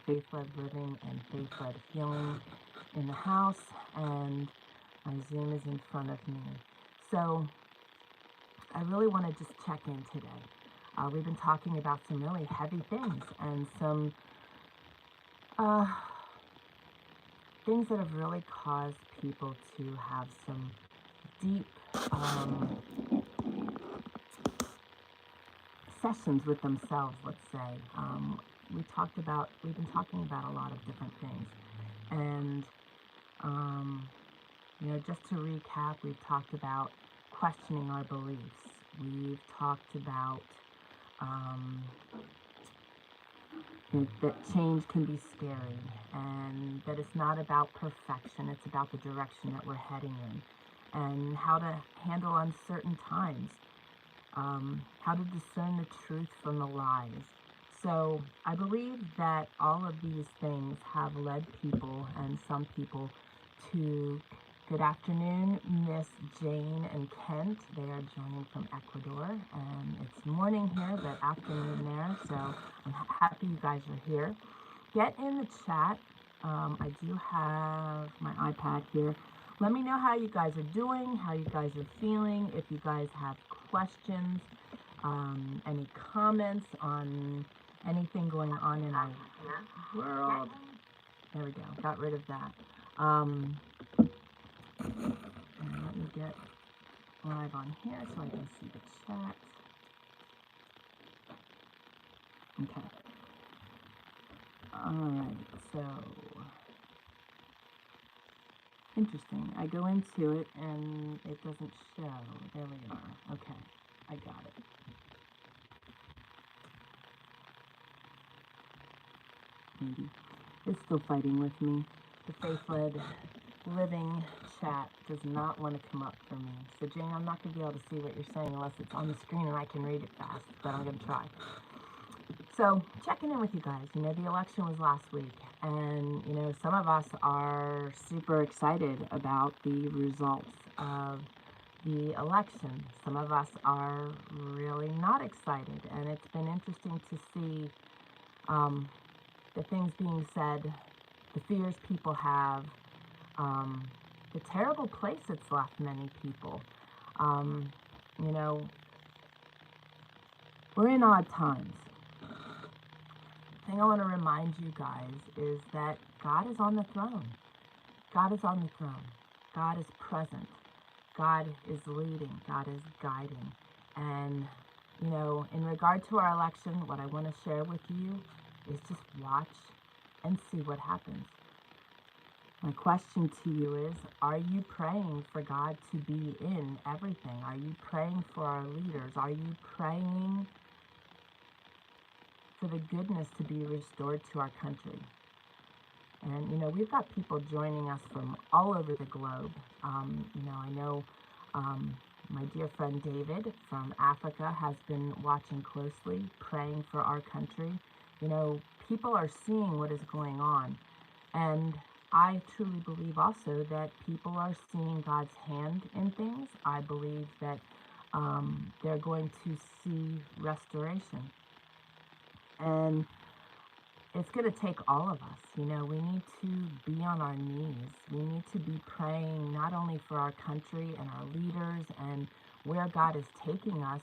faith-led living and faith-led healing in the house, and my Zoom is in front of me. So I really want to just check in today. We've been talking about some really heavy things and some things that have really caused people to have some deep sessions with themselves, let's say. We've been talking about a lot of different things. And, just to recap, we've talked about questioning our beliefs. We've talked about that change can be scary, and that it's not about perfection, it's about the direction that we're heading in, and how to handle uncertain times, how to discern the truth from the lies. So I believe that all of these things have led people, and some people, to good afternoon, Miss Jane and Kent. They are joining from Ecuador, and it's morning here, but afternoon there. So I'm happy you guys are here. Get in the chat. I do have my iPad here. Let me know how you guys are doing, how you guys are feeling, if you guys have questions, any comments on anything going on in our world. There we go. Got rid of that. And let me get live on here so I can see the chat. Okay. Alright, so interesting. I go into it and it doesn't show. There we are. Okay, I got it. Maybe. It's still fighting with me. The faith-led living chat does not want to come up for me. So Jane, I'm not going to be able to see what you're saying unless it's on the screen and I can read it fast, but I'm going to try. So checking in with you guys. The election was last week, and some of us are super excited about the results of the election. Some of us are really not excited, and it's been interesting to see the things being said, the fears people have, the terrible place it's left many people. We're in odd times. The thing I want to remind you guys is that God is on the throne. God is on the throne. God is present. God is leading. God is guiding. And, in regard to our election, what I want to share with you is just watch and see what happens. My question to you is, are you praying for God to be in everything? Are you praying for our leaders? Are you praying for the goodness to be restored to our country? And, we've got people joining us from all over the globe. I know my dear friend David from Africa has been watching closely, praying for our country. People are seeing what is going on. And I truly believe also that people are seeing God's hand in things. I believe that they're going to see restoration. And it's going to take all of us. We need to be on our knees. We need to be praying not only for our country and our leaders and where God is taking us,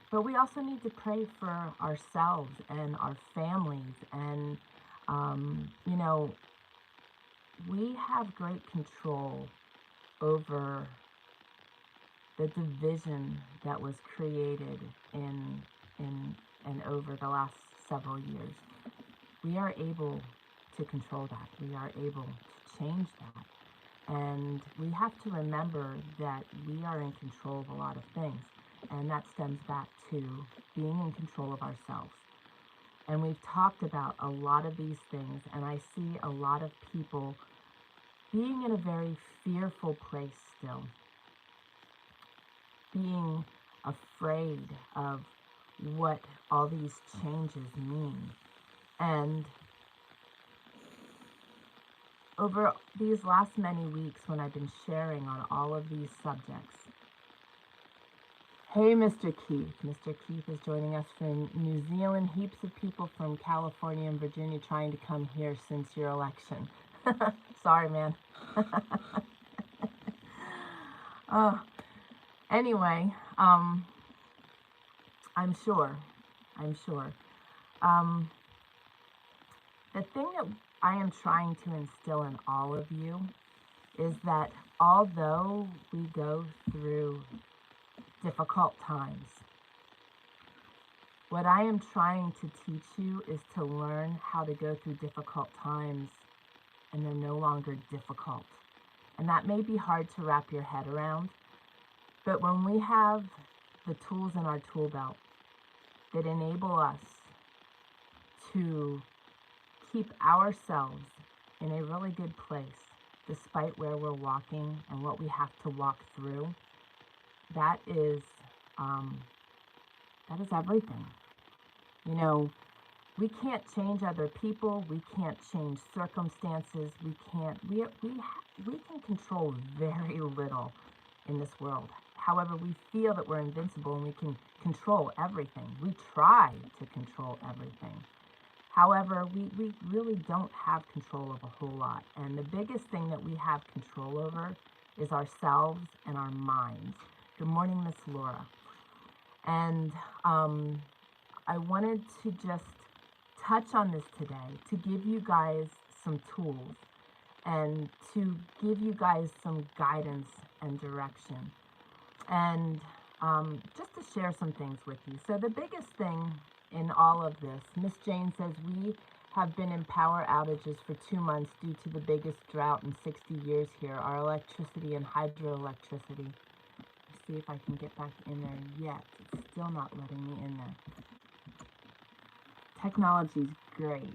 but we also need to pray for ourselves and our families. And, we have great control over the division that was created in and over the last several years. We are able to control that. We are able to change that. And we have to remember that we are in control of a lot of things. And that stems back to being in control of ourselves. And we've talked about a lot of these things, and I see a lot of people being in a very fearful place still, being afraid of what all these changes mean. And over these last many weeks when I've been sharing on all of these subjects, Hey, Mr. Keith. Mr. Keith is joining us from New Zealand. Heaps of people from California and Virginia trying to come here since your election. Sorry, man. uh, anyway, I'm sure. I'm sure. Um, the thing that I am trying to instill in all of you is that although we go through difficult times, what I am trying to teach you is to learn how to go through difficult times and they're no longer difficult. And that may be hard to wrap your head around, but when we have the tools in our tool belt that enable us to keep ourselves in a really good place despite where we're walking and what we have to walk through, that is everything. You know, we can't change other people. We can't change circumstances. We can control very little in this world. However, we feel that we're invincible and we can control everything. We try to control everything. However, we really don't have control of a whole lot. And the biggest thing that we have control over is ourselves and our minds. Good morning, Miss Laura. And I wanted to just touch on this today to give you guys some tools and to give you guys some guidance and direction. And just to share some things with you. So the biggest thing in all of this, Miss Jane says, we have been in power outages for 2 months due to the biggest drought in 60 years here. Our electricity and hydroelectricity. Let's see if I can get back in there yet. It's still not letting me in there. Technology's great,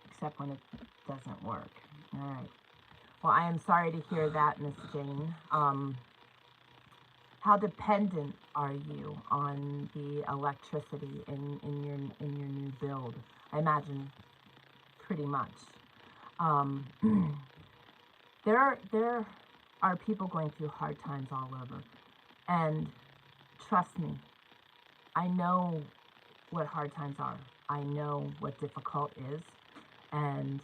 except when it doesn't work. All right. Well, I am sorry to hear that, Miss Jane. How dependent are you on the electricity in your new build? I imagine pretty much. There are people going through hard times all over, and trust me, I know what hard times are. I know what difficult is, and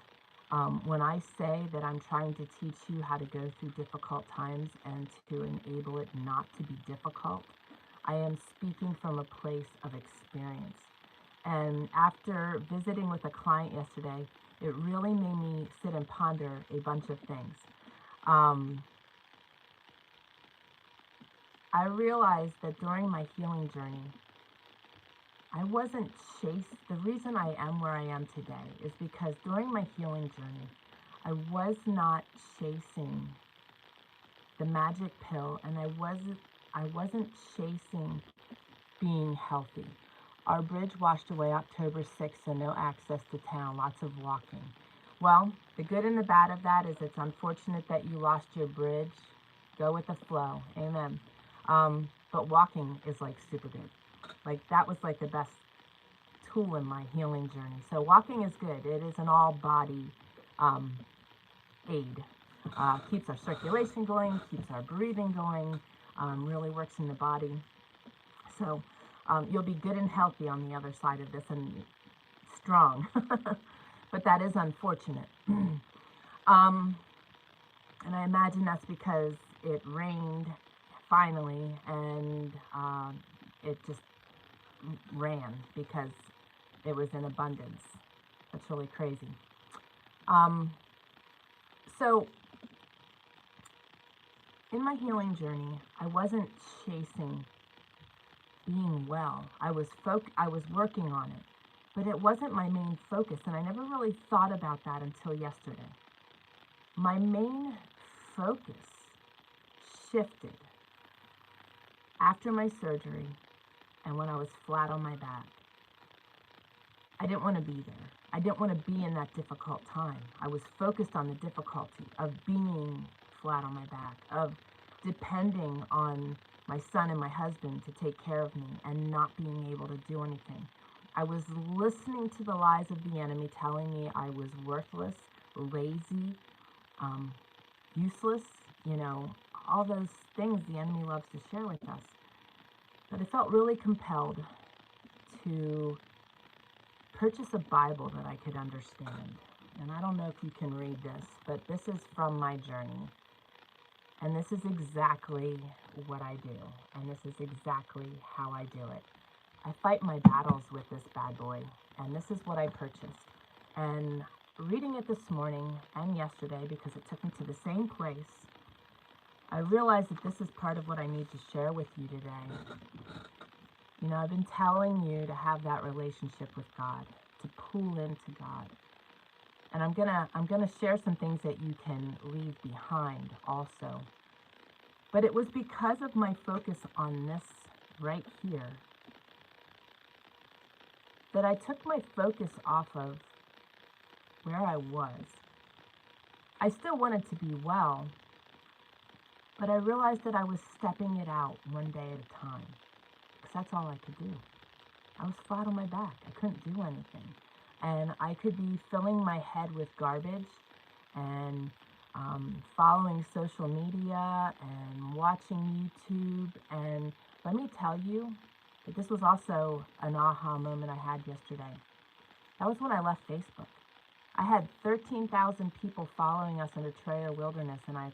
when I say that I'm trying to teach you how to go through difficult times and to enable it not to be difficult, I am speaking from a place of experience. And after visiting with a client yesterday, it really made me sit and ponder a bunch of things. I realized that during my healing journey, I wasn't the reason I am where I am today is because during my healing journey, I was not chasing the magic pill, and I wasn't chasing being healthy. Our bridge washed away October 6th, so no access to town, lots of walking. Well, the good and the bad of that is it's unfortunate that you lost your bridge. Go with the flow. Amen. But walking is like super good. Like that was like the best tool in my healing journey. So walking is good. It is an all body aid. Keeps our circulation going, keeps our breathing going, really works in the body. So you'll be good and healthy on the other side of this and strong. But that is unfortunate. And I imagine that's because it rained finally and it just ran because it was in abundance. That's really crazy. So in my healing journey, I wasn't chasing being well. I was working on it, but it wasn't my main focus, and I never really thought about that until yesterday. My main focus shifted after my surgery and when I was flat on my back. I didn't want to be there. I didn't want to be in that difficult time. I was focused on the difficulty of being flat on my back, of depending on my son and my husband to take care of me and not being able to do anything. I was listening to the lies of the enemy telling me I was worthless, lazy, useless, all those things the enemy loves to share with us. But I felt really compelled to purchase a Bible that I could understand. And I don't know if you can read this, but this is from my journey. And this is exactly what I do. And this is exactly how I do it. I fight my battles with this bad boy. And this is what I purchased. And reading it this morning and yesterday, because it took me to the same place, I realized that this is part of what I need to share with you today. You know, I've been telling you to have that relationship with God, to pull into God. And I'm gonna share some things that you can leave behind also. But it was because of my focus on this right here that I took my focus off of where I was. I still wanted to be well, but I realized that I was stepping it out one day at a time, because that's all I could do. I was flat on my back. I couldn't do anything. And I could be filling my head with garbage and following social media and watching YouTube. And let me tell you that this was also an aha moment I had yesterday. That was when I left Facebook. I had 13,000 people following us in the Trayer Wilderness, and I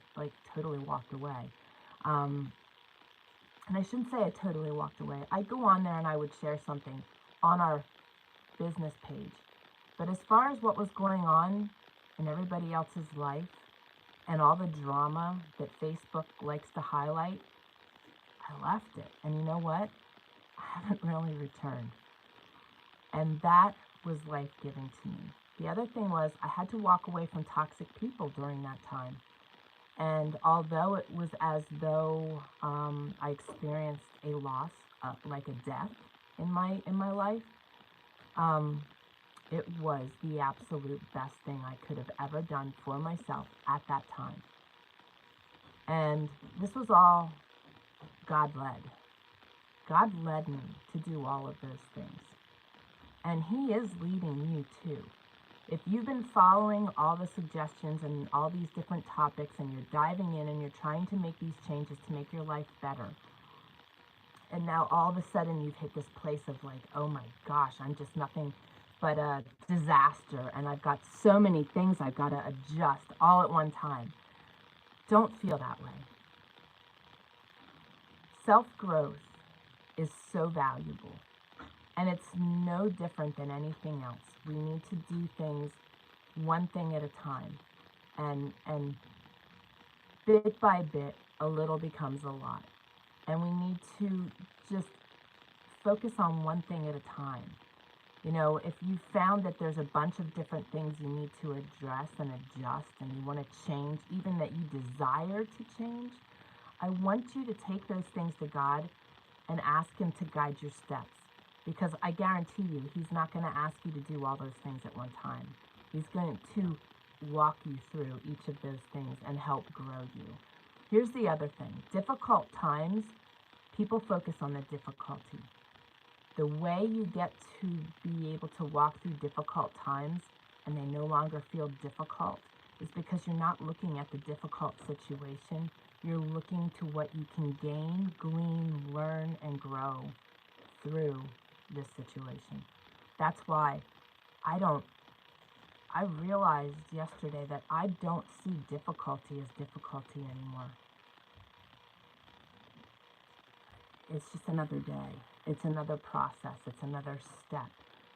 totally walked away. And I shouldn't say I totally walked away. I'd go on there and I would share something on our business page. But as far as what was going on in everybody else's life and all the drama that Facebook likes to highlight, I left it. And you know what? I haven't really returned. And that was life-giving to me. The other thing was I had to walk away from toxic people during that time. And although it was as though I experienced a loss, like a death in my life, it was the absolute best thing I could have ever done for myself at that time. And this was all God-led. God led me to do all of those things. And He is leading you too. If you've been following all the suggestions and all these different topics, and you're diving in and you're trying to make these changes to make your life better, and now all of a sudden you've hit this place of oh my gosh, I'm just nothing but a disaster, and I've got so many things I've got to adjust all at one time. Don't feel that way. Self-growth is so valuable, and it's no different than anything else. We need to do things one thing at a time, and bit by bit, a little becomes a lot. And we need to just focus on one thing at a time. You know, if you found that there's a bunch of different things you need to address and adjust, and you want to change, even that you desire to change, I want you to take those things to God and ask Him to guide your steps. Because I guarantee you, He's not going to ask you to do all those things at one time. He's going to walk you through each of those things and help grow you. Here's the other thing. Difficult times, people focus on the difficulty. The way you get to be able to walk through difficult times and they no longer feel difficult is because you're not looking at the difficult situation. You're looking to what you can gain, glean, learn, and grow through this situation. That's why I realized yesterday that I don't see difficulty as difficulty anymore. It's just another day. It's another process. It's another step.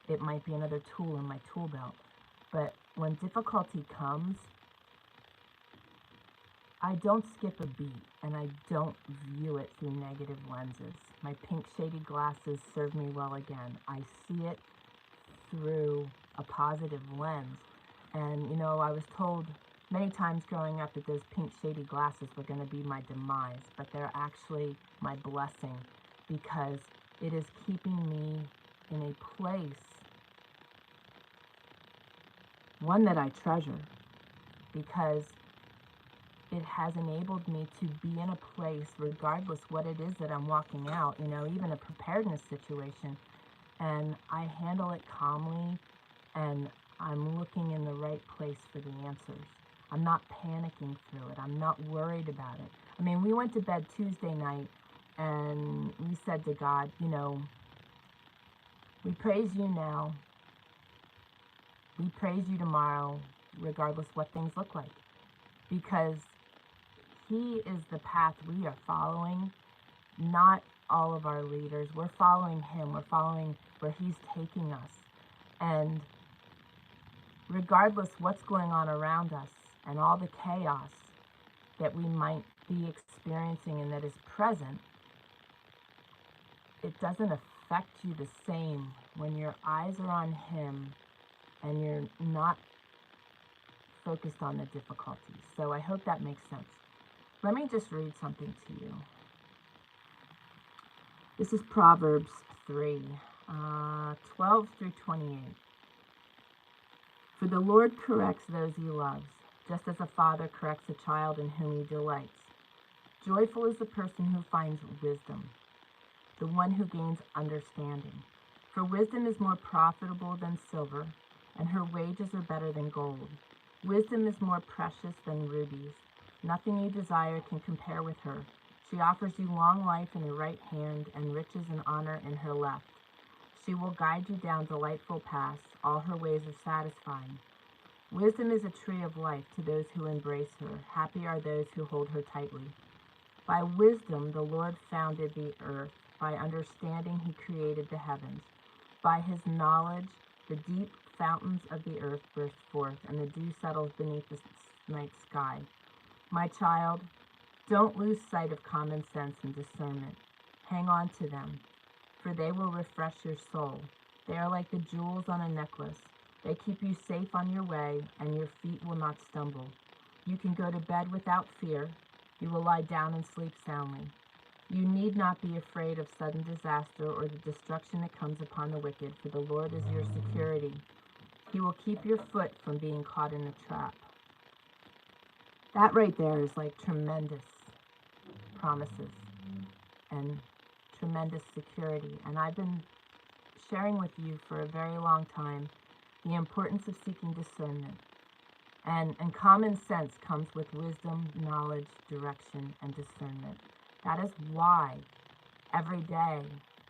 It might be another tool in my tool belt. But when difficulty comes, I don't skip a beat, and I don't view it through negative lenses. My pink shady glasses serve me well again. I see it through a positive lens. And, you know, I was told many times growing up that those pink shady glasses were going to be my demise, but they're actually my blessing, because it is keeping me in a place, one that I treasure, because it has enabled me to be in a place, regardless what it is that I'm walking out, you know, even a preparedness situation, and I handle it calmly, and I'm looking in the right place for the answers. I'm not panicking through it. I'm not worried about it. I mean, we went to bed Tuesday night, and we said to God, you know, we praise you now. We praise you tomorrow, regardless what things look like, because he is the path we are following, not all of our leaders. We're following him. We're following where he's taking us. And regardless what's going on around us and all the chaos that we might be experiencing and that is present, it doesn't affect you the same when your eyes are on him and you're not focused on the difficulties. So I hope that makes sense. Let me just read something to you. This is Proverbs 3, 12 through 28. For the Lord corrects those he loves, just as a father corrects a child in whom he delights. Joyful is the person who finds wisdom, the one who gains understanding. For wisdom is more profitable than silver, and her wages are better than gold. Wisdom is more precious than rubies. Nothing you desire can compare with her. She offers you long life in her right hand and riches and honor in her left. She will guide you down delightful paths. All her ways are satisfying. Wisdom is a tree of life to those who embrace her. Happy are those who hold her tightly. By wisdom the Lord founded the earth. By understanding he created the heavens. By his knowledge the deep fountains of the earth burst forth, and the dew settles beneath the night sky. My child, don't lose sight of common sense and discernment. Hang on to them, for they will refresh your soul. They are like the jewels on a necklace. They keep you safe on your way, and your feet will not stumble. You can go to bed without fear. You will lie down and sleep soundly. You need not be afraid of sudden disaster or the destruction that comes upon the wicked, for the Lord is your security. He will keep your foot from being caught in a trap. That right there is like tremendous promises and tremendous security. And I've been sharing with you for a very long time the importance of seeking discernment. And common sense comes with wisdom, knowledge, direction, and discernment. That is why every day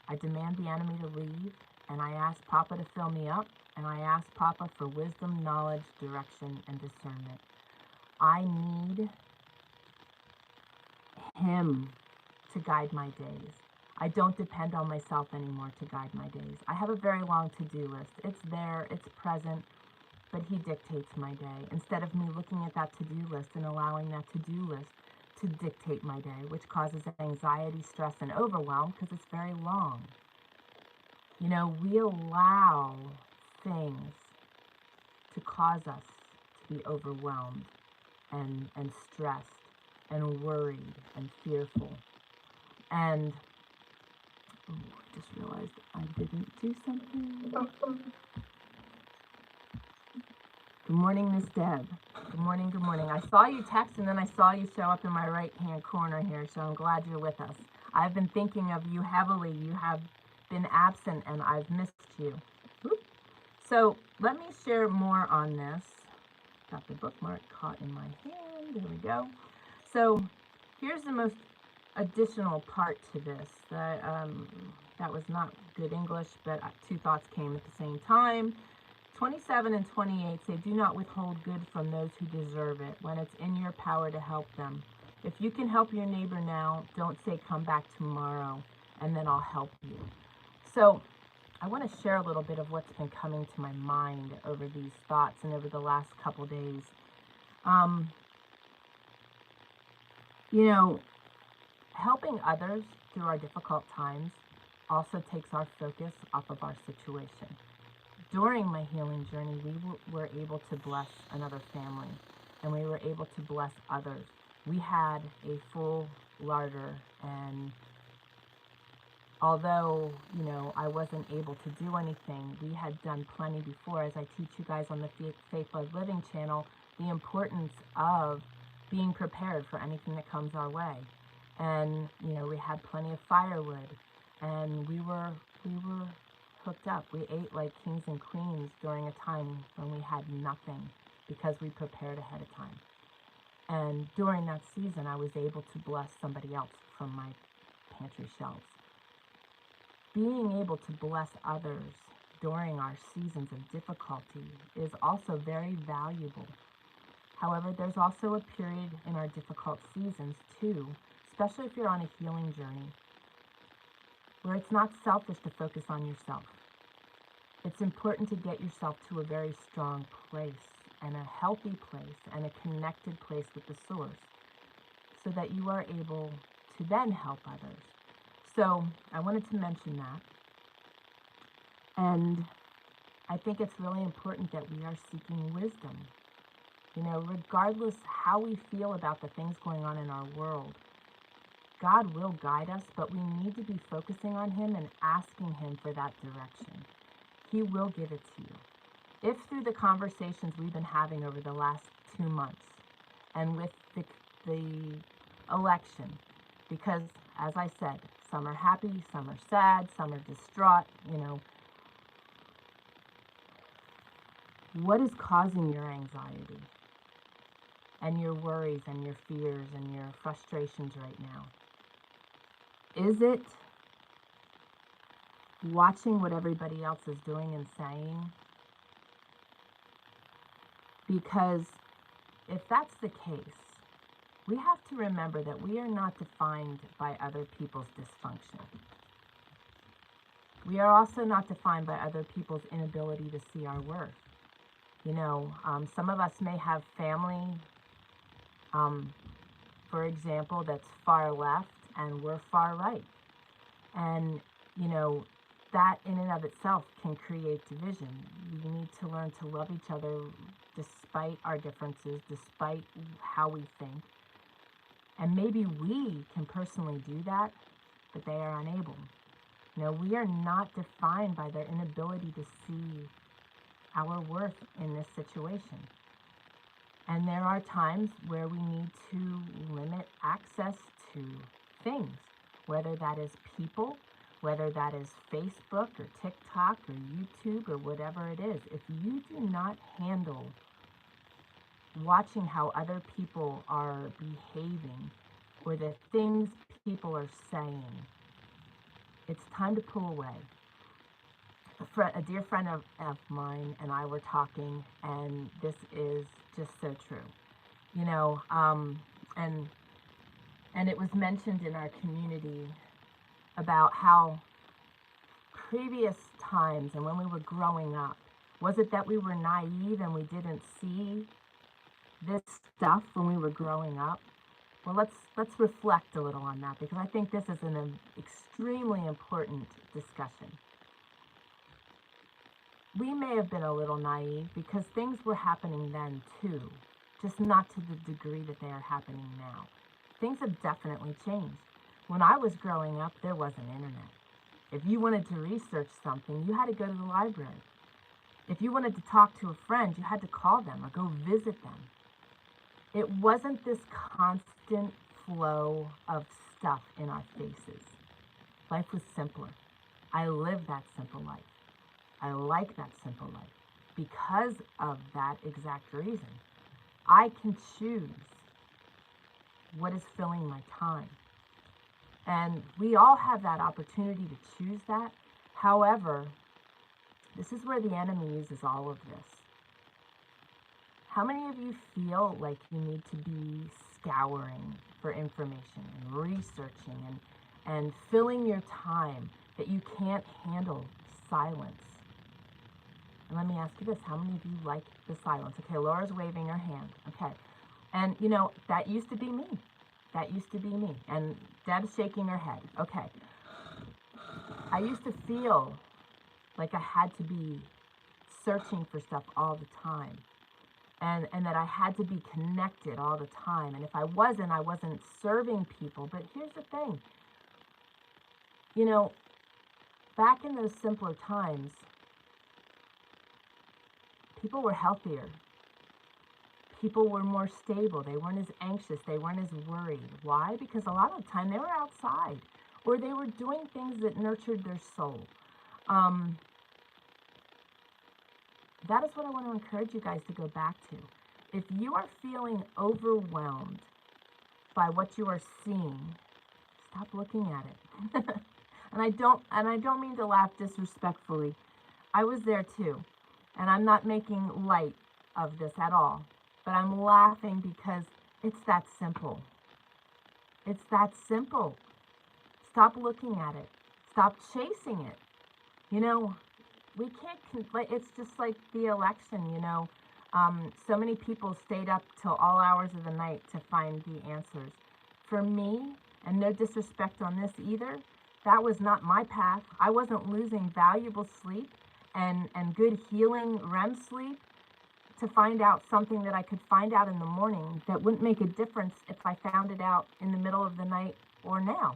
I demand the enemy to leave, and I ask Papa to fill me up, and I ask Papa for wisdom, knowledge, direction, and discernment. I need him to guide my days. I don't depend on myself anymore to guide my days. I have a very long to-do list. It's there, it's present, but he dictates my day. Instead of me looking at that to-do list and allowing that to-do list to dictate my day, which causes anxiety, stress, and overwhelm because it's very long. You know, we allow things to cause us to be overwhelmed and stressed and worried and fearful. And I just realized I didn't do something. Good morning, Miss Deb. Good morning, good morning. I saw you text and then I saw you show up in my right-hand corner here, so I'm glad you're with us. I've been thinking of you heavily. You have been absent and I've missed you. So let me share more on this. Got the bookmark caught in my hand. There we go. So here's the most additional part to this. That was not good English, but two thoughts came at the same time. 27 and 28 say, do not withhold good from those who deserve it when it's in your power to help them. If you can help your neighbor now, don't say come back tomorrow and then I'll help you. So I want to share a little bit of what's been coming to my mind over these thoughts and over the last couple days. You know, helping others through our difficult times also takes our focus off of our situation. During my healing journey, we were able to bless another family, and we were able to bless others. We had a full larder, and although, you know, I wasn't able to do anything, we had done plenty before. As I teach you guys on the Faith-Led Living channel, the importance of being prepared for anything that comes our way. And, you know, we had plenty of firewood, and we were hooked up. We ate like kings and queens during a time when we had nothing because we prepared ahead of time. And during that season, I was able to bless somebody else from my pantry shelves. Being able to bless others during our seasons of difficulty is also very valuable. However, there's also a period in our difficult seasons too, especially if you're on a healing journey, where it's not selfish to focus on yourself. It's important to get yourself to a very strong place and a healthy place and a connected place with the source so that you are able to then help others. So I wanted to mention that. And I think it's really important that we are seeking wisdom. You know, regardless how we feel about the things going on in our world, God will guide us, but we need to be focusing on Him and asking Him for that direction. He will give it to you. If through the conversations we've been having over the last 2 months and with the election, because as I said, some are happy, some are sad, some are distraught, you know, what is causing your anxiety and your worries and your fears and your frustrations right now? Is it watching what everybody else is doing and saying? Because if that's the case, we have to remember that we are not defined by other people's dysfunction. We are also not defined by other people's inability to see our worth. You know, some of us may have family, for example, that's far left and we're far right. And, you know, that in and of itself can create division. We need to learn to love each other despite our differences, despite how we think. And maybe we can personally do that, but they are unable. You know, we are not defined by their inability to see our worth in this situation. And there are times where we need to limit access to things, whether that is people, whether that is Facebook or TikTok or YouTube or whatever it is. If you do not handle watching how other people are behaving or the things people are saying, it's time to pull away. A dear friend of mine and I were talking, and this is just so true. You know, and it was mentioned in our community about how previous times and when we were growing up, was it that we were naive and we didn't see this stuff when we were growing up? Well, let's reflect a little on that, because I think this is an extremely important discussion. We may have been a little naive because things were happening then too, just not to the degree that they are happening now. Things have definitely changed. When I was growing up, there wasn't internet. If you wanted to research something, you had to go to the library. If you wanted to talk to a friend, you had to call them or go visit them. It wasn't this constant flow of stuff in our faces. Life was simpler. I lived that simple life. I like that simple life. Because of that exact reason, I can choose what is filling my time. And we all have that opportunity to choose that. However, this is where the enemy uses all of this. How many of you feel like you need to be scouring for information and researching and filling your time, that you can't handle silence? And let me ask you this, how many of you like the silence? Okay, Laura's waving her hand. Okay. And, you know, that used to be me. That used to be me. And Deb's shaking her head. Okay. I used to feel like I had to be searching for stuff all the time. And that I had to be connected all the time. And if I wasn't serving people. But here's the thing. You know, back in those simpler times, people were healthier. People were more stable. They weren't as anxious. They weren't as worried. Why? Because a lot of the time they were outside, or they were doing things that nurtured their soul. That is what I want to encourage you guys to go back to. If you are feeling overwhelmed by what you are seeing, stop looking at it. And I don't mean to laugh disrespectfully. I was there too. And I'm not making light of this at all. But I'm laughing because it's that simple. It's that simple. Stop looking at it. Stop chasing it. You know, we can't, like, it's just like the election, you know. So many people stayed up till all hours of the night to find the answers. For me, and no disrespect on this either, that was not my path. I wasn't losing valuable sleep and good healing REM sleep to find out something that I could find out in the morning that wouldn't make a difference if I found it out in the middle of the night or now.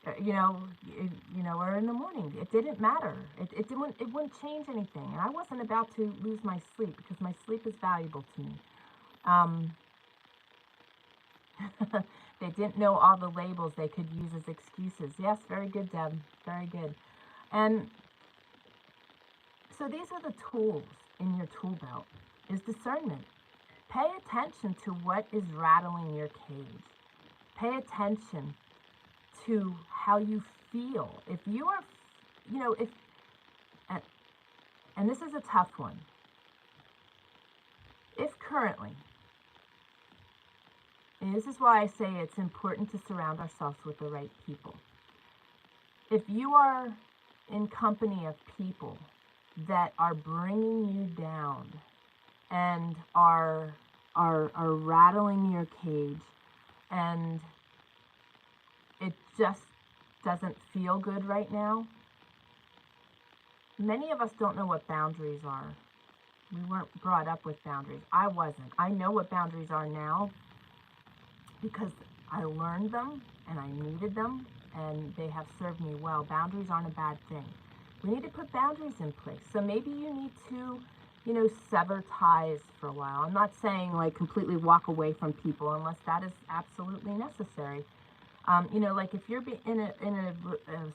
Or in the morning. It didn't matter. It wouldn't change anything. And I wasn't about to lose my sleep because my sleep is valuable to me. They didn't know all the labels they could use as excuses. Yes, very good, Deb. Very good. And so these are the tools in your tool belt, is discernment. Pay attention to what is rattling your cage. Pay attention to how you feel. If you are, and this is a tough one. If currently, and this is why I say it's important to surround ourselves with the right people. If you are in company of people that are bringing you down and are rattling your cage, and it just doesn't feel good right now. Many of us don't know what boundaries are. We weren't brought up with boundaries. I wasn't. I know what boundaries are now because I learned them and I needed them, and they have served me well. Boundaries aren't a bad thing. We need to put boundaries in place. So maybe you need to, sever ties for a while. I'm not saying like completely walk away from people unless that is absolutely necessary. Like if you're in a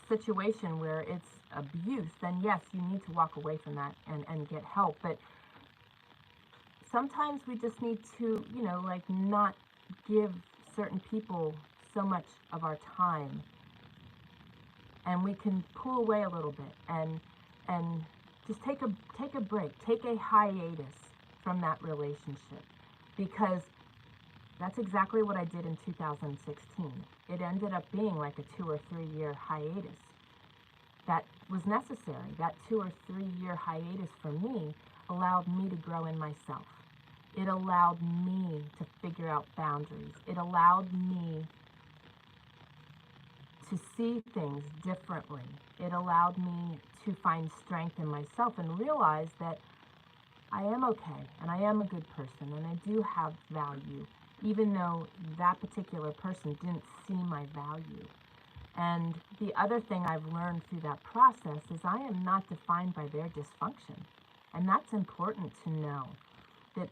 situation where it's abuse, then yes, you need to walk away from that and get help. But sometimes we just need to, not give certain people so much of our time, and we can pull away a little bit and just take a break, take a hiatus from that relationship, because that's exactly what I did in 2016. It ended up being like a 2 or 3 year hiatus. That was necessary. That 2 or 3 year hiatus for me allowed me to grow in myself. It allowed me to figure out boundaries. It allowed me to see things differently. It allowed me to find strength in myself and realize that I am okay and I am a good person and I do have value, even though that particular person didn't see my value. And the other thing I've learned through that process is I am not defined by their dysfunction. And that's important to know, that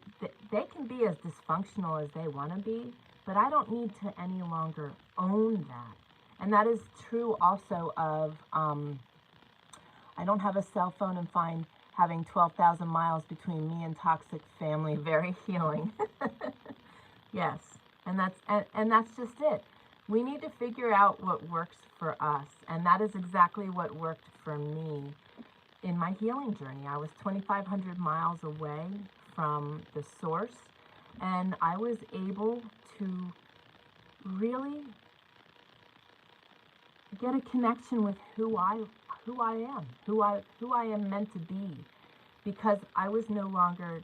they can be as dysfunctional as they want to be, but I don't need to any longer own that. And that is true also of, I don't have a cell phone and find having 12,000 miles between me and toxic family very healing. Yes, and that's just it. We need to figure out what works for us, and that is exactly what worked for me in my healing journey. I was 2,500 miles away from the source, and I was able to really get a connection with who I am meant to be, because I was no longer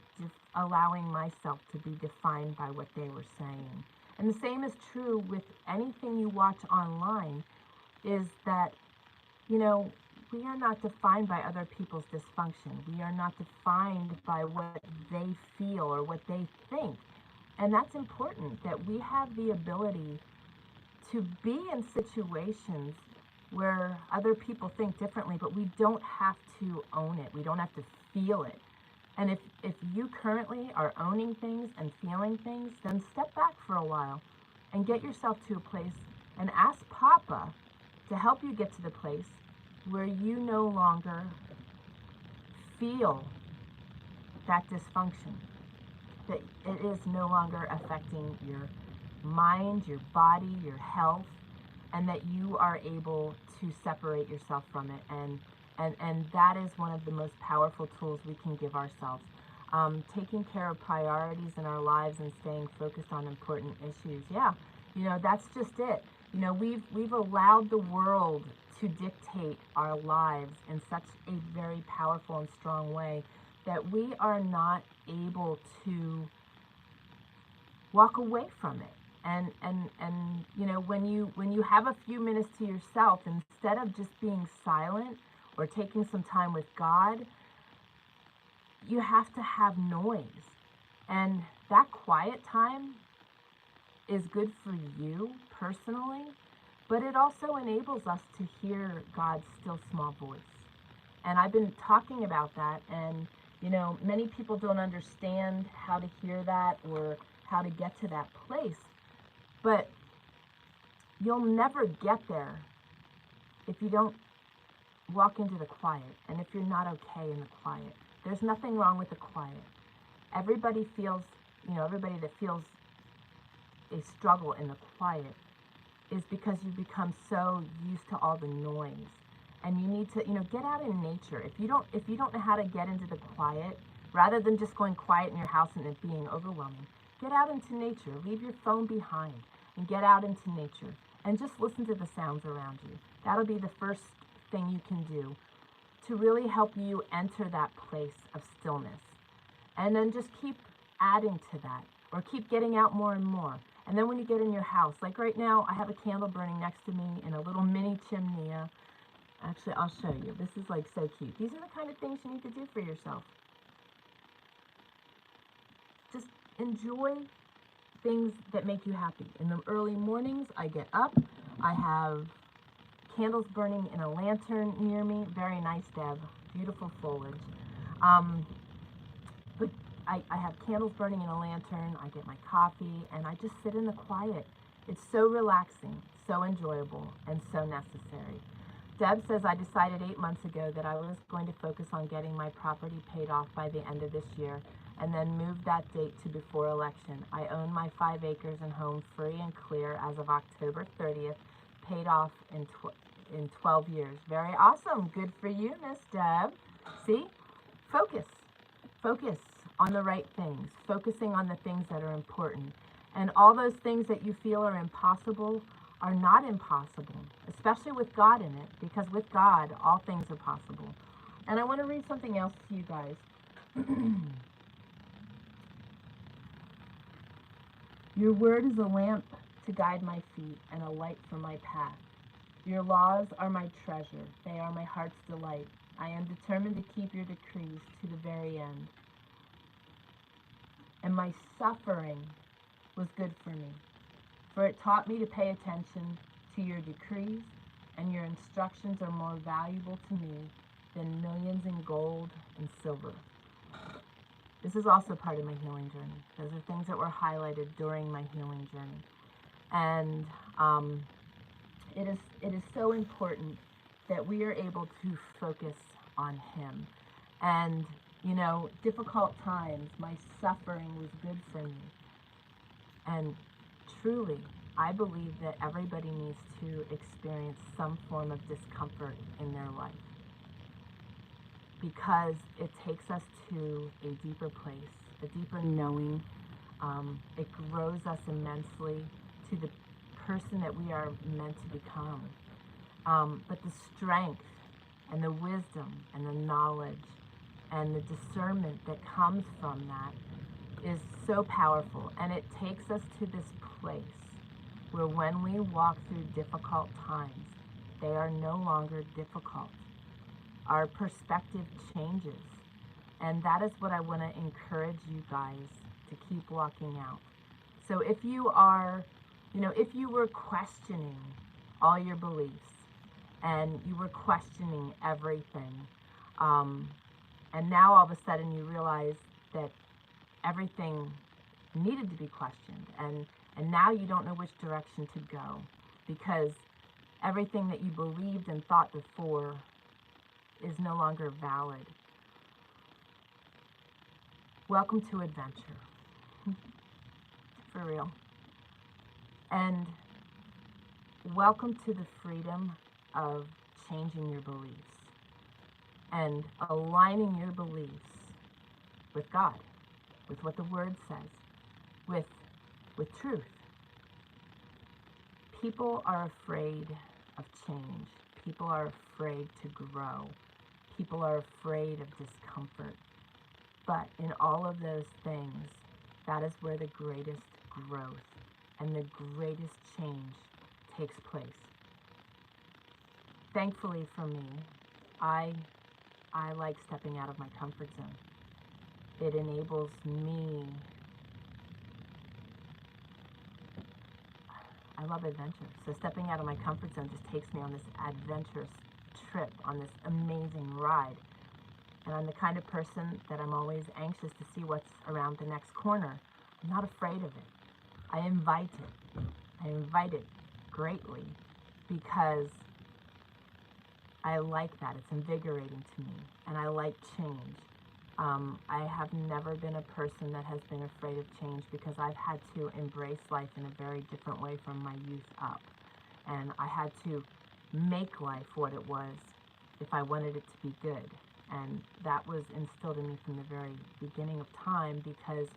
allowing myself to be defined by what they were saying. And the same is true with anything you watch online, is that, we are not defined by other people's dysfunction. We are not defined by what they feel or what they think. And that's important, that we have the ability to be in situations where other people think differently, but we don't have to own it. We don't have to feel it. And if you currently are owning things and feeling things, then step back for a while and get yourself to a place and ask Papa to help you get to the place where you no longer feel that dysfunction, that it is no longer affecting your mind, your body, your health. and that you are able to separate yourself from it. And that is one of the most powerful tools we can give ourselves. Taking care of priorities in our lives and staying focused on important issues. Yeah, that's just it. We've allowed the world to dictate our lives in such a very powerful and strong way that we are not able to walk away from it. And when you have a few minutes to yourself, instead of just being silent or taking some time with God, you have to have noise. And that quiet time is good for you personally, but it also enables us to hear God's still small voice. And I've been talking about that, and many people don't understand how to hear that or how to get to that place. But you'll never get there if you don't walk into the quiet, and if you're not okay in the quiet. There's nothing wrong with the quiet. Everybody that feels a struggle in the quiet is because you've become so used to all the noise. And you need to, get out in nature. If you don't know how to get into the quiet, rather than just going quiet in your house and it being overwhelming, get out into nature. Leave your phone behind and get out into nature and just listen to the sounds around you. That'll be the first thing you can do to really help you enter that place of stillness. And then just keep adding to that, or keep getting out more and more. And then when you get in your house, like right now, I have a candle burning next to me in a little mini chimney. Actually, I'll show you. This is like so cute. These are the kind of things you need to do for yourself. Just enjoy things that make you happy. In the early mornings, I get up. I have candles burning in a lantern near me. Very nice, Deb. Beautiful foliage. But I have candles burning in a lantern. I get my coffee, and I just sit in the quiet. It's so relaxing, so enjoyable, and so necessary. Deb says, I decided 8 months ago that I was going to focus on getting my property paid off by the end of this year, and then move that date to before election. I own my 5 acres and home free and clear as of October 30th, paid off in 12 years. Very awesome. Good for you, Miss Deb. See? Focus on the right things, focusing on the things that are important. And all those things that you feel are impossible are not impossible, especially with God in it, because with God, all things are possible. And I want to read something else to you guys. Your word is a lamp to guide my feet and a light for my path. Your laws are my treasure. They are my heart's delight. I am determined to keep your decrees to the very end. And my suffering was good for me, for it taught me to pay attention to your decrees, and your instructions are more valuable to me than millions in gold and silver. This is also part of my healing journey. Those are things that were highlighted during my healing journey. And it is so important that we are able to focus on Him. And, difficult times, my suffering was good for me. And truly, I believe that everybody needs to experience some form of discomfort in their life, because it takes us to a deeper place, a deeper knowing. It grows us immensely to the person that we are meant to become. But the strength and the wisdom and the knowledge and the discernment that comes from that is so powerful. And it takes us to this place where when we walk through difficult times, they are no longer difficult. Our perspective changes. And that is what I want to encourage you guys to keep walking out. So if you are, if you were questioning all your beliefs and you were questioning everything, and now all of a sudden you realize that everything needed to be questioned, and now you don't know which direction to go, because everything that you believed and thought before is no longer valid. Welcome to adventure. For real. And Welcome to the freedom of changing your beliefs and aligning your beliefs with God, with what the Word says, with truth. People are afraid of change. People are afraid to grow. People are afraid of discomfort. But in all of those things, that is where the greatest growth and the greatest change takes place. Thankfully for me, I like stepping out of my comfort zone. It enables me. I love adventure. So stepping out of my comfort zone just takes me on this adventurous trip, on this amazing ride. And I'm the kind of person that I'm always anxious to see what's around the next corner. I'm not afraid of it. I invite it. I invite it greatly because I like that. It's invigorating to me, and I like change. I have never been a person that has been afraid of change because I've had to embrace life in a very different way from my youth up. And I had to make life what it was if I wanted it to be good. And that was instilled in me from the very beginning of time, because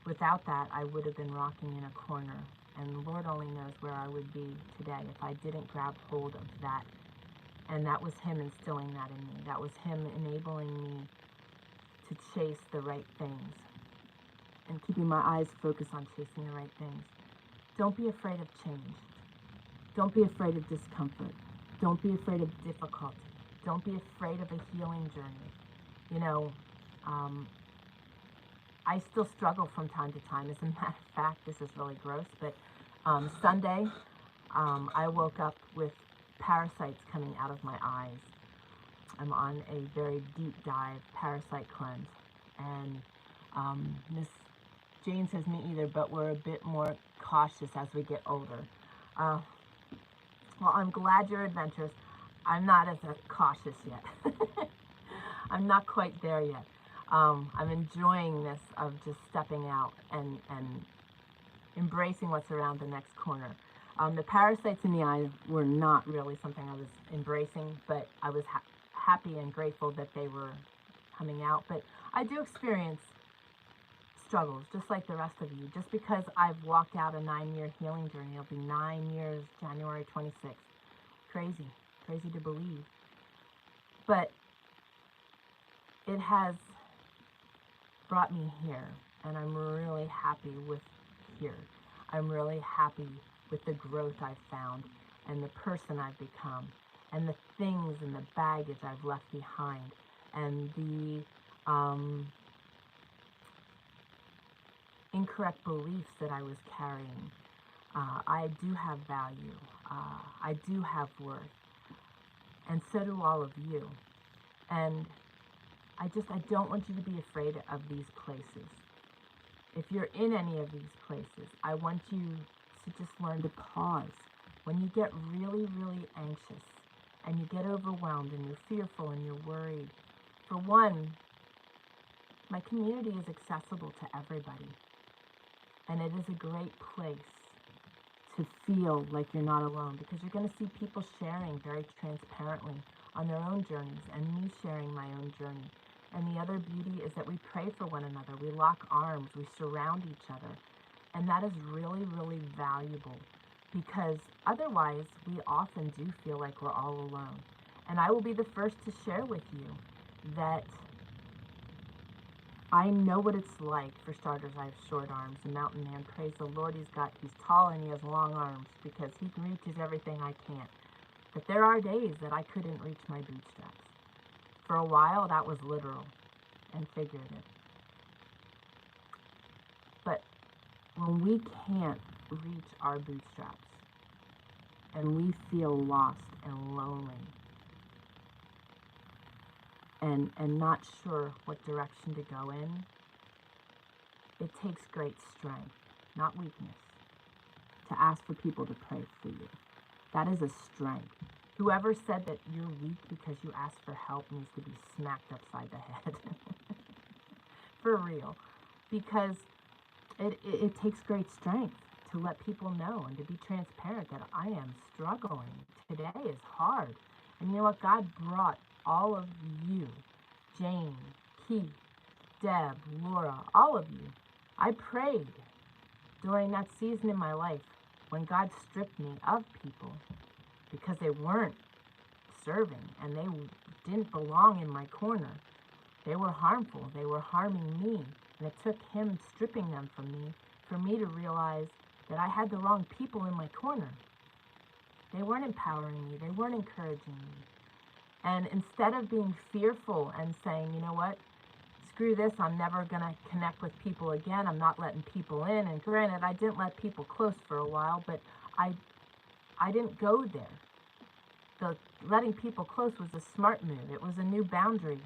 without that, I would have been rocking in a corner. And Lord only knows where I would be today if I didn't grab hold of that. And that was Him instilling that in me. That was Him enabling me to chase the right things and keeping my eyes focused on chasing the right things. Don't be afraid of change. Don't be afraid of discomfort. Don't be afraid of difficulty. Don't be afraid of a healing journey. You know, I still struggle from time to time. As a matter of fact, this is really gross, but Sunday, I woke up with parasites coming out of my eyes. I'm on a very deep dive parasite cleanse, and Miss Jane says me either, but we're a bit more cautious as we get older. Well, I'm glad you're adventurous. I'm not as cautious yet. I'm not quite there yet. I'm enjoying this of just stepping out and embracing what's around the next corner. The parasites in the eye were not really something I was embracing, but I was happy and grateful that they were coming out. But I do experience struggles, just like the rest of you. Just because I've walked out a 9-year healing journey, it'll be 9 years, January 26th. Crazy to believe. But it has brought me here, and I'm really happy with here. I'm really happy with the growth I've found and the person I've become and the things and the baggage I've left behind and the incorrect beliefs that I was carrying. I do have value. I do have worth. And so do all of you. And I don't want you to be afraid of these places. If you're in any of these places, I want you to just learn to pause. When you get really, really anxious and you get overwhelmed and you're fearful and you're worried, for one, my community is accessible to everybody. And it is a great place to feel like you're not alone, because you're going to see people sharing very transparently on their own journeys and me sharing my own journey. And the other beauty is that we pray for one another. We lock arms. We surround each other. And that is really, really valuable, because otherwise we often do feel like we're all alone. And I will be the first to share with you that I know what it's like. For starters, I have short arms. The mountain man, praise the Lord, he's tall and he has long arms, because he reaches everything I can't. But there are days that I couldn't reach my bootstraps. For a while, that was literal and figurative. But when we can't reach our bootstraps and we feel lost and lonely and not sure what direction to go in, it takes great strength, not weakness, to ask for people to pray for you. That is a strength. Whoever said that you're weak because you ask for help needs to be smacked upside the head. For real. Because it takes great strength to let people know and to be transparent that I am struggling. Today is hard. And you know what? God brought all of you, Jane, Keith, Deb, Laura, all of you. I prayed during that season in my life when God stripped me of people because they weren't serving and they didn't belong in my corner. They were harmful. They were harming me. And it took him stripping them from me for me to realize that I had the wrong people in my corner. They weren't empowering me. They weren't encouraging me. And instead of being fearful and saying, you know what, screw this, I'm never going to connect with people again. I'm not letting people in. And granted, I didn't let people close for a while, but I didn't go there. The letting people close was a smart move. It was a new boundary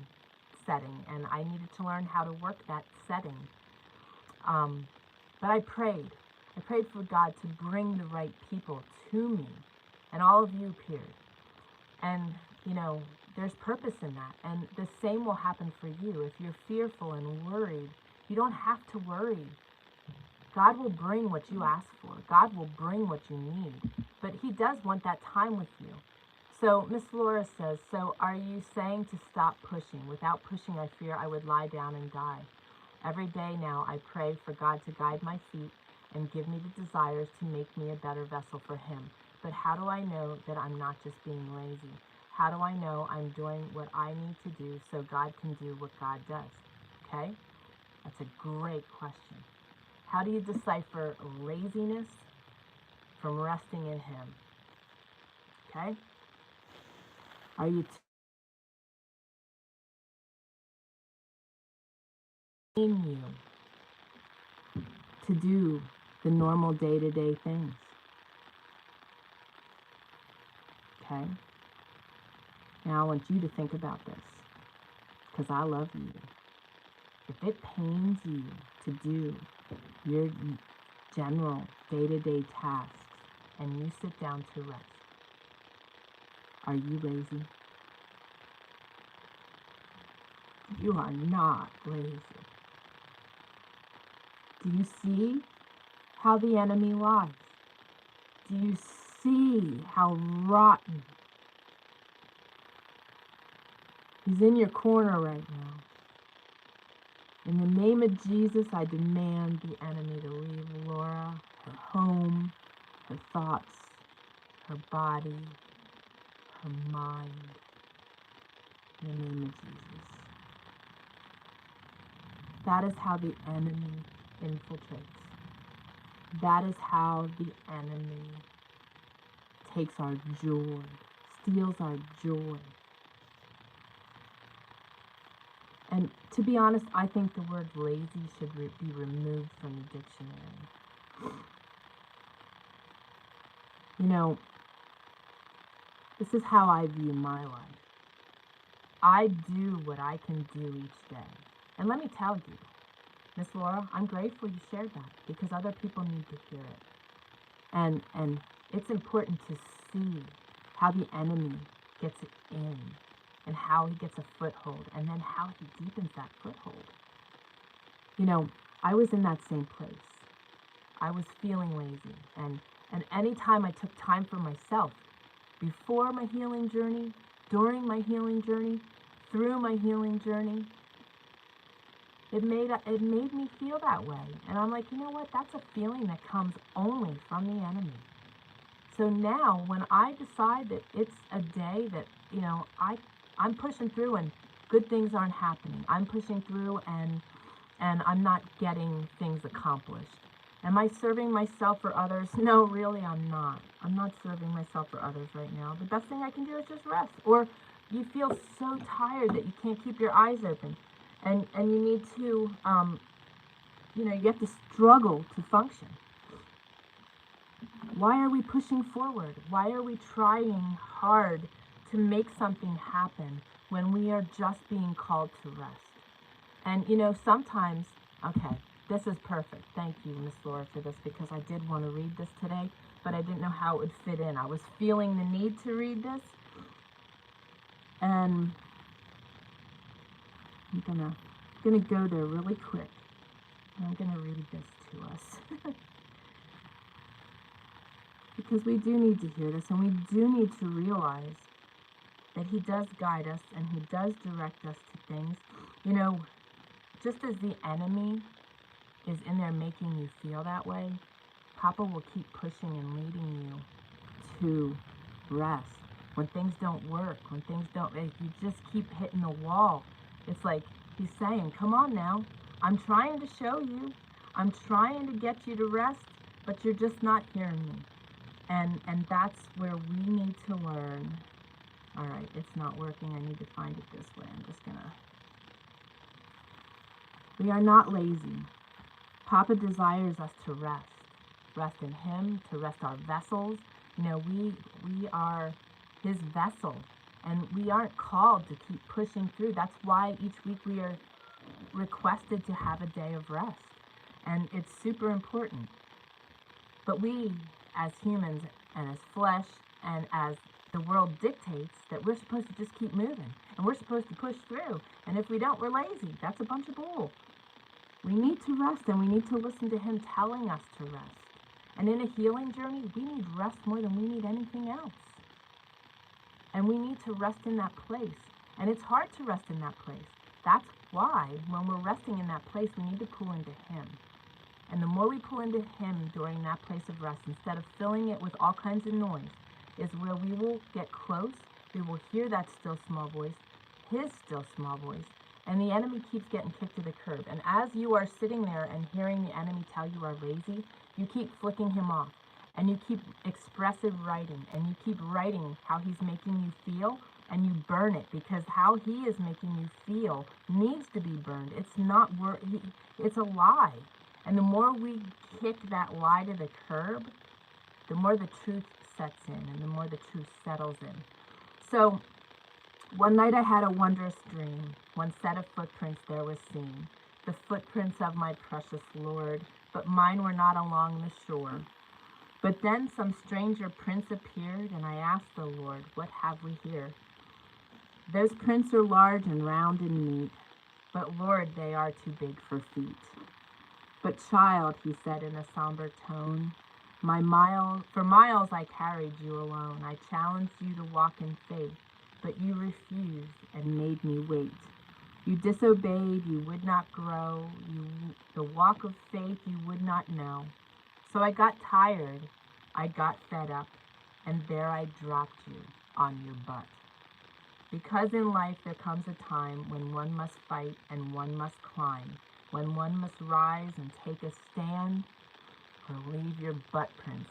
setting, and I needed to learn how to work that setting. But I prayed. I prayed for God to bring the right people to me, and all of you appeared. And, you know, there's purpose in that, and the same will happen for you. If you're fearful and worried, you don't have to worry. God will bring what you ask for. God will bring what you need, but he does want that time with you. So Miss Laura says, so are you saying to stop pushing? Without pushing, I fear I would lie down and die. Every day now I pray for God to guide my feet and give me the desires to make me a better vessel for him. But how do I know that I'm not just being lazy? How do I know I'm doing what I need to do so God can do what God does? Okay? That's a great question. How do you decipher laziness from resting in him? Okay? Are you teaching you to do the normal day-to-day things? Okay? Now I want you to think about this, because I love you. If it pains you to do your general day-to-day tasks and you sit down to rest, are you lazy? You are not lazy. Do you see how the enemy lies? Do you see how rotten? He's in your corner right now. In the name of Jesus, I demand the enemy to leave Laura, her home, her thoughts, her body, her mind. In the name of Jesus. That is how the enemy infiltrates. That is how the enemy takes our joy, steals our joy. And to be honest, I think the word lazy should be removed from the dictionary. You know, this is how I view my life. I do what I can do each day. And let me tell you, Miss Laura, I'm grateful you shared that because other people need to hear it. And it's important to see how the enemy gets it in and how he gets a foothold and then how he deepens that foothold. You know, I was in that same place. I was feeling lazy. And anytime I took time for myself, before my healing journey, during my healing journey, through my healing journey, it made me feel that way. And I'm like, you know what? That's a feeling that comes only from the enemy. So now when I decide that it's a day that, you know, I'm pushing through and good things aren't happening. I'm pushing through and I'm not getting things accomplished. Am I serving myself or others? No, really, I'm not. I'm not serving myself or others right now. The best thing I can do is just rest. Or you feel so tired that you can't keep your eyes open. And you need to, you know, you have to struggle to function. Why are we pushing forward? Why are we trying hard to make something happen when we are just being called to rest? And, you know, sometimes, okay, this is perfect. Thank you, Miss Laura, for this, because I did want to read this today, but I didn't know how it would fit in. I was feeling the need to read this, and I'm gonna go there really quick, and I'm gonna read this to us. because we do need to hear this, and we do need to realize that he does guide us and he does direct us to things. You know, just as the enemy is in there making you feel that way, Papa will keep pushing and leading you to rest. When things don't work, when things don't, if you just keep hitting the wall, it's like he's saying, come on now, I'm trying to show you, I'm trying to get you to rest, but you're just not hearing me. And that's where we need to learn. All right, it's not working, I need to find it this way. I'm just gonna, we are not lazy. Papa desires us to rest. Rest in him, to rest our vessels. You know, we are his vessel, and we aren't called to keep pushing through. That's why each week we are requested to have a day of rest, and it's super important. But we, as humans and as flesh and as the world dictates, that we're supposed to just keep moving, and we're supposed to push through, and if we don't, we're lazy. That's a bunch of bull. We need to rest, and we need to listen to him telling us to rest. And in a healing journey, we need rest more than we need anything else. And we need to rest in that place. And it's hard to rest in that place. That's why when we're resting in that place, we need to pull into him. And the more we pull into him during that place of rest, instead of filling it with all kinds of noise, is where we will get close. We will hear that still small voice, his still small voice, and the enemy keeps getting kicked to the curb. And as you are sitting there and hearing the enemy tell you are lazy, you keep flicking him off, and you keep expressive writing, and you keep writing how he's making you feel, and you burn it, because how he is making you feel needs to be burned. It's not it's a lie. And the more we kick that lie to the curb, the more the truth sets in, and the more the truth settles in. So one night I had a wondrous dream. One set of footprints there was seen, the footprints of my precious Lord, but mine were not along the shore. But then some stranger prints appeared, and I asked the Lord, what have we here? Those prints are large and round and neat, but Lord, they are too big for feet. But child, he said in a somber tone, for miles I carried you alone. I challenged you to walk in faith, but you refused and made me wait. You disobeyed, you would not grow, the walk of faith you would not know. So I got tired, I got fed up, and there I dropped you on your butt. Because in life there comes a time when one must fight and one must climb, when one must rise and take a stand, or leave your butt prints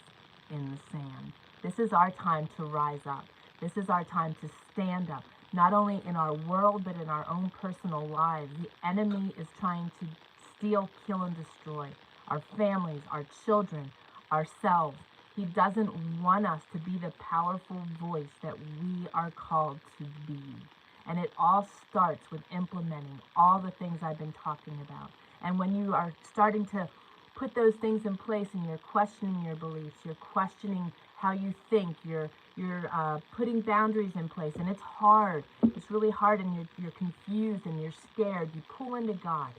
in the sand. This is our time to rise up. This is our time to stand up, not only in our world, but in our own personal lives. The enemy is trying to steal, kill, and destroy our families, our children, ourselves. He doesn't want us to be the powerful voice that we are called to be. And it all starts with implementing all the things I've been talking about. And when you are starting to put those things in place, and you're questioning your beliefs, you're questioning how you think, you're putting boundaries in place, and it's hard. It's really hard, and you're confused and you're scared. You pull into God,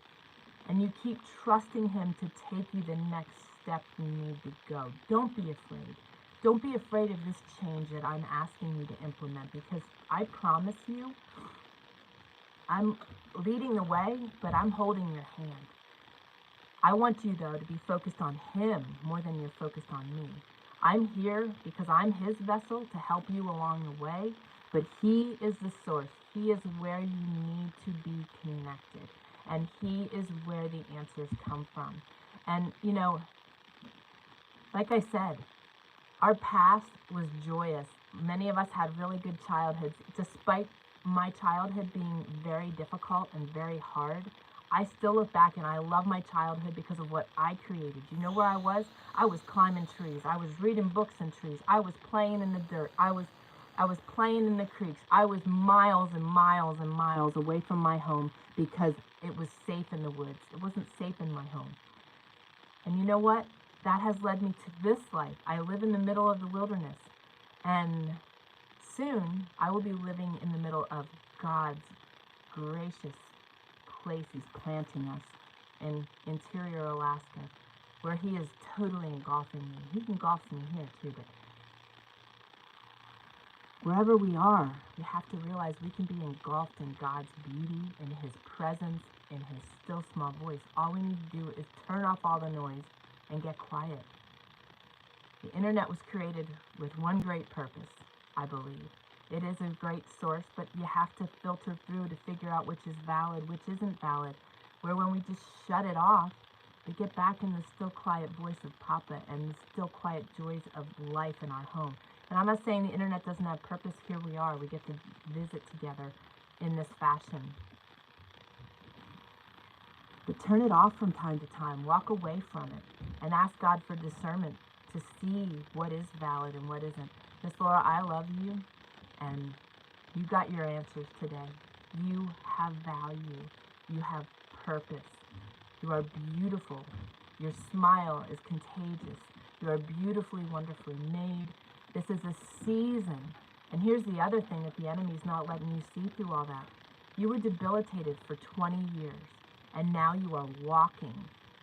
and you keep trusting him to take you the next step you need to go. Don't be afraid. Don't be afraid of this change that I'm asking you to implement, because I promise you, I'm leading the way, but I'm holding your hand. I want you, though, to be focused on him more than you're focused on me. I'm here because I'm his vessel to help you along the way, but he is the source. He is where you need to be connected, and he is where the answers come from. And, you know, like I said, our past was joyous. Many of us had really good childhoods. Despite my childhood being very difficult and very hard, I still look back and I love my childhood because of what I created. You know where I was? I was climbing trees. I was reading books in trees. I was playing in the dirt. I was playing in the creeks. I was miles and miles and miles away from my home because it was safe in the woods. It wasn't safe in my home. And you know what? That has led me to this life. I live in the middle of the wilderness. And soon I will be living in the middle of God's gracious place. He's planting us in interior Alaska, where he is totally engulfing me. He engulfs me here too, but Wherever we are, we have to realize we can be engulfed in God's beauty, in His presence, in His still small voice. All we need to do is turn off all the noise and get quiet. The internet was created with one great purpose, I believe. It is a great source, but you have to filter through to figure out which is valid, which isn't valid. Where when we just shut it off, we get back in the still quiet voice of Papa and the still quiet joys of life in our home. And I'm not saying the internet doesn't have purpose. Here we are. We get to visit together in this fashion. But turn it off from time to time. Walk away from it and ask God for discernment to see what is valid and what isn't. Miss Laura, I love you, and you got your answers today. You have value. You have purpose. You are beautiful. Your smile is contagious. You are beautifully, wonderfully made. This is a season. And here's the other thing that the enemy's not letting you see through all that. You were debilitated for 20 years, and now you are walking.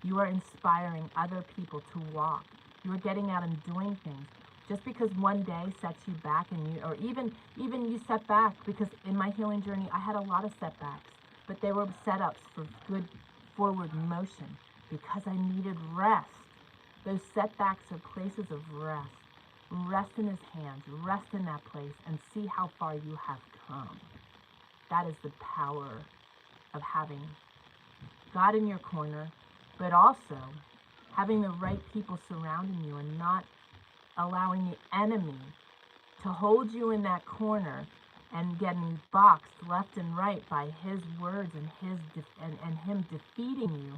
You are inspiring other people to walk. You are getting out and doing things. Just because one day sets you back, or even you set back, because in my healing journey, I had a lot of setbacks, but they were setups for good forward motion because I needed rest. Those setbacks are places of rest. Rest in His hands, rest in that place, and see how far you have come. That is the power of having God in your corner, but also having the right people surrounding you and not allowing the enemy to hold you in that corner and getting boxed left and right by his words and him defeating you,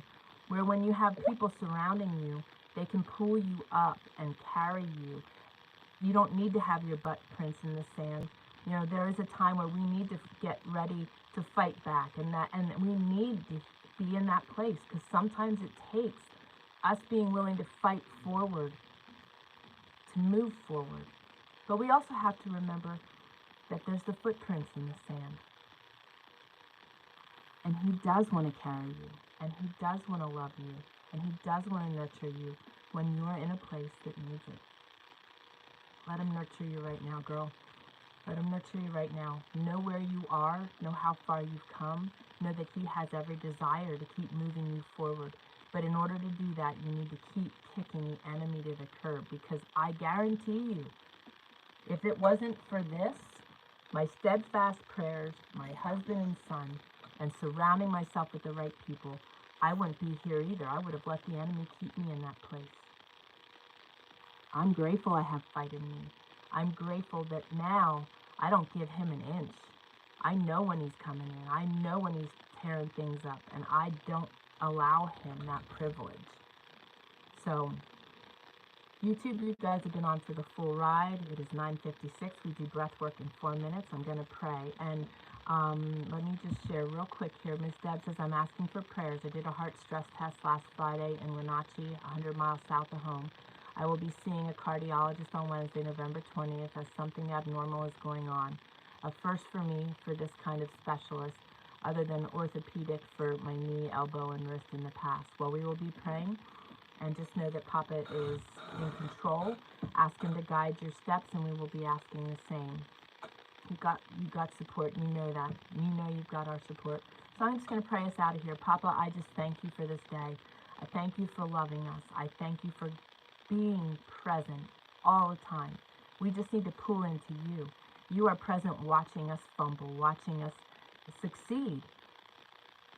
where when you have people surrounding you, they can pull you up and carry you. You don't need to have your butt prints in the sand. You know, there is a time where we need to get ready to fight back, and we need to be in that place, because sometimes it takes us being willing to fight forward to move forward. But we also have to remember that there's the footprints in the sand. And He does want to carry you, and He does want to love you, and He does want to nurture you when you are in a place that needs it. Let Him nurture you right now, girl. Let Him nurture you right now. Know where you are. Know how far you've come. Know that He has every desire to keep moving you forward. But in order to do that, you need to keep kicking the enemy to the curb, because I guarantee you, if it wasn't for this, my steadfast prayers, my husband and son, and surrounding myself with the right people, I wouldn't be here either. I would have let the enemy keep me in that place. I'm grateful I have fight in me. I'm grateful that now I don't give him an inch. I know when he's coming in. I know when he's tearing things up, and I don't allow him that privilege. So, YouTube, you guys have been on for the full ride. It is 9:56. We do breath work in 4 minutes. I'm going to pray. And let me just share real quick here. Ms. Deb says, I'm asking for prayers. I did a heart stress test last Friday in Wenatchee, 100 miles south of home. I will be seeing a cardiologist on Wednesday, November 20th, as something abnormal is going on. A first for me for this kind of specialist, other than orthopedic for my knee, elbow, and wrist in the past. Well, we will be praying, and just know that Papa is in control. Ask Him to guide your steps, and we will be asking the same. You got support. You know that. You know you've got our support. So I'm just going to pray us out of here. Papa, I just thank you for this day. I thank you for loving us. I thank you for being present all the time. We just need to pull into you. You are present watching us fumble, watching us succeed.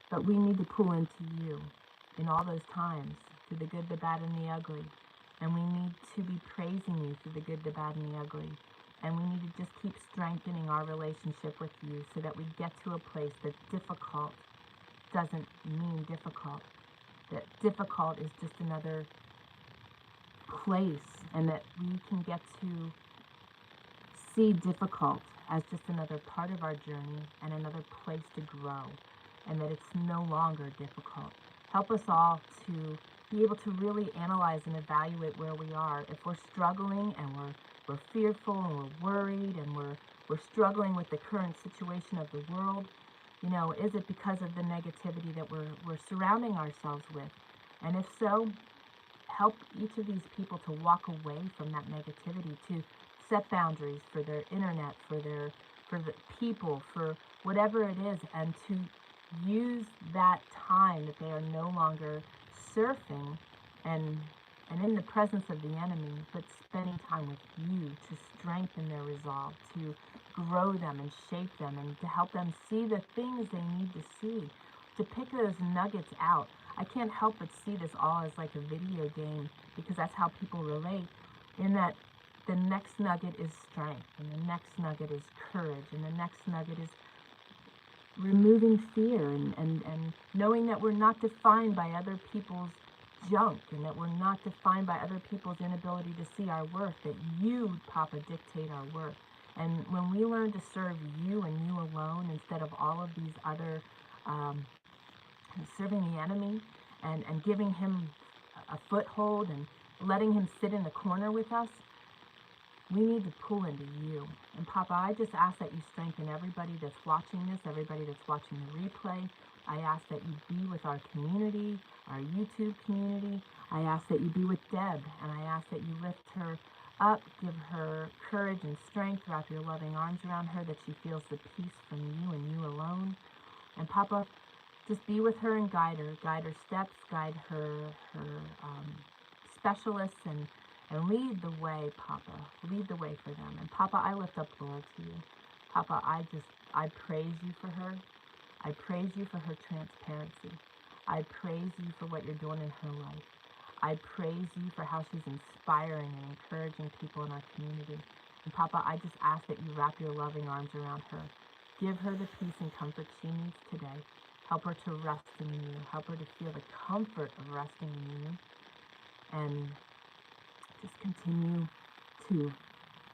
But we need to pull into you in all those times, through the good, the bad, and the ugly. And we need to be praising you through the good, the bad, and the ugly. And we need to just keep strengthening our relationship with you so that we get to a place that difficult doesn't mean difficult. That difficult is just another place, and that we can get to see difficult as just another part of our journey and another place to grow, and that it's no longer difficult. Help us all to be able to really analyze and evaluate where we are. If we're struggling and we're fearful and we're worried and we're struggling with the current situation of the world, you know, is it because of the negativity that we're surrounding ourselves with? And if so, help each of these people to walk away from that negativity, to set boundaries for their internet, for the people, for whatever it is, and to use that time that they are no longer surfing and in the presence of the enemy, but spending time with you to strengthen their resolve, to grow them and shape them, and to help them see the things they need to see, to pick those nuggets out. I can't help but see this all as like a video game, because that's how people relate, in that the next nugget is strength, and the next nugget is courage, and the next nugget is removing fear, and knowing that we're not defined by other people's junk, and that we're not defined by other people's inability to see our worth, that you, Papa, dictate our worth. And when we learn to serve you and you alone, instead of all of these other, serving the enemy and giving him a foothold and letting him sit in the corner with us, we need to pull into you. And Papa, I just ask that you strengthen everybody that's watching this, everybody that's watching the replay. I ask that you be with our community, our YouTube community. I ask that you be with Deb, and I ask that you lift her up, give her courage and strength, wrap your loving arms around her, that she feels the peace from you and you alone. And Papa, just be with her and guide her steps, guide her specialists, and lead the way, Papa. Lead the way for them. And Papa, I lift up Laura to you. Papa, I praise you for her. I praise you for her transparency. I praise you for what you're doing in her life. I praise you for how she's inspiring and encouraging people in our community. And Papa, I just ask that you wrap your loving arms around her. Give her the peace and comfort she needs today. Help her to rest in you. Help her to feel the comfort of resting in you. And just continue to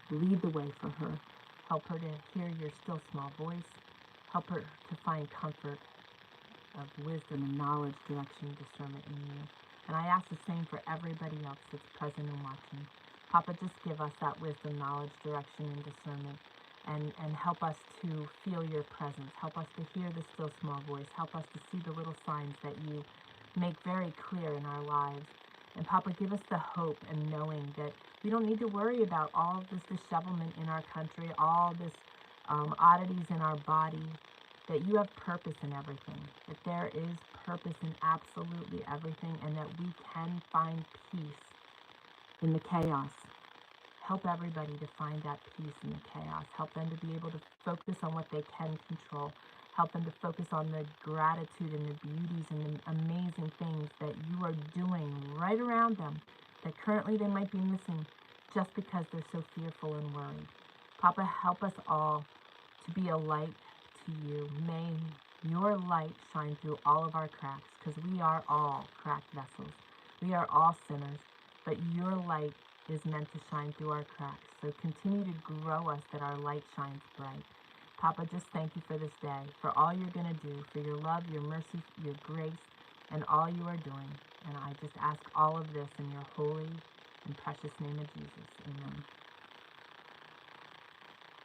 lead the way for her. Help her to hear your still small voice. Help her to find comfort of wisdom and knowledge, direction, and discernment in you. And I ask the same for everybody else that's present and watching. Papa, just give us that wisdom, knowledge, direction, and discernment. And help us to feel your presence. Help us to hear the still small voice. Help us to see the little signs that you make very clear in our lives. And Papa, give us the hope and knowing that we don't need to worry about all of this dishevelment in our country, all this oddities in our body, that you have purpose in everything, that there is purpose in absolutely everything, and that we can find peace in the chaos. Help everybody to find that peace in the chaos. Help them to be able to focus on what they can control. Help them to focus on the gratitude and the beauties and the amazing things that you are doing right around them, that currently they might be missing just because they're so fearful and worried. Papa, help us all to be a light to you. May your light shine through all of our cracks, because we are all cracked vessels. We are all sinners, but your light is meant to shine through our cracks. So continue to grow us that our light shines bright. Papa, just thank you for this day, for all you're going to do, for your love, your mercy, your grace, and all you are doing. And I just ask all of this in your holy and precious name of Jesus. Amen.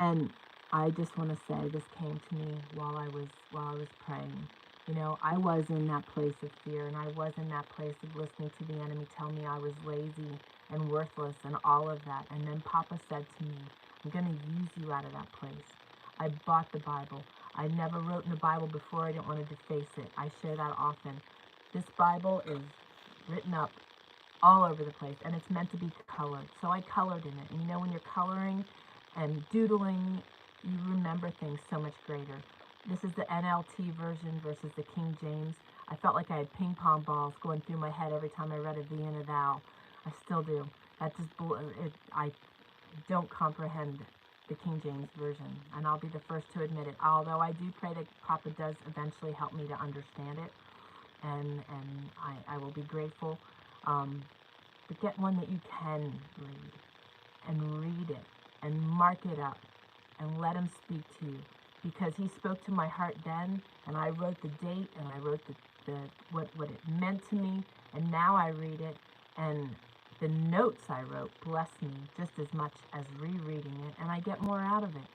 And I just want to say, this came to me while I was praying. You know, I was in that place of fear, and I was in that place of listening to the enemy tell me I was lazy and worthless and all of that. And then Papa said to me, I'm going to use you out of that place. I bought the Bible. I never wrote in the Bible before. I didn't want to deface it. I share that often. This Bible is written up all over the place, and it's meant to be colored. So I colored in it. And you know, when you're coloring and doodling, you remember things so much greater. This is the NLT version versus the King James. I felt like I had ping pong balls going through my head every time I read a thee and a thou. I still do. That just I don't comprehend the King James version, and I'll be the first to admit it. Although I do pray that Papa does eventually help me to understand it, and I will be grateful. But get one that you can read, and read it, and mark it up, and let him speak to you, because he spoke to my heart then, and I wrote the date, and I wrote what it meant to me, and now I read it, and the notes I wrote bless me just as much as rereading it, and I get more out of it.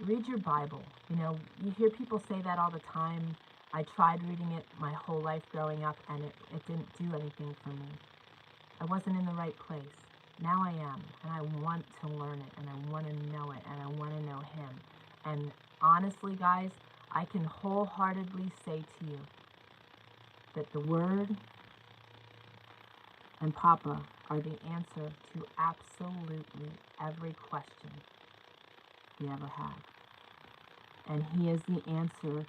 Read your Bible. You know, you hear people say that all the time. I tried reading it my whole life growing up, and it didn't do anything for me. I wasn't in the right place. Now I am, and I want to learn it, and I want to know it, and I want to know Him. And honestly, guys, I can wholeheartedly say to you that the Word and Papa are the answer to absolutely every question we ever have. And He is the answer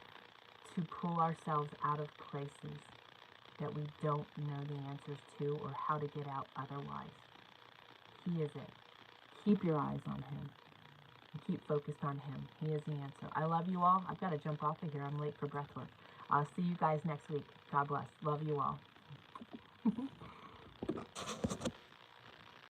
to pull ourselves out of places that we don't know the answers to or how to get out otherwise. He is it. Keep your eyes on Him. And keep focused on Him. He is the answer. I love you all. I've got to jump off of here. I'm late for Breathwork. I'll see you guys next week. God bless. Love you all.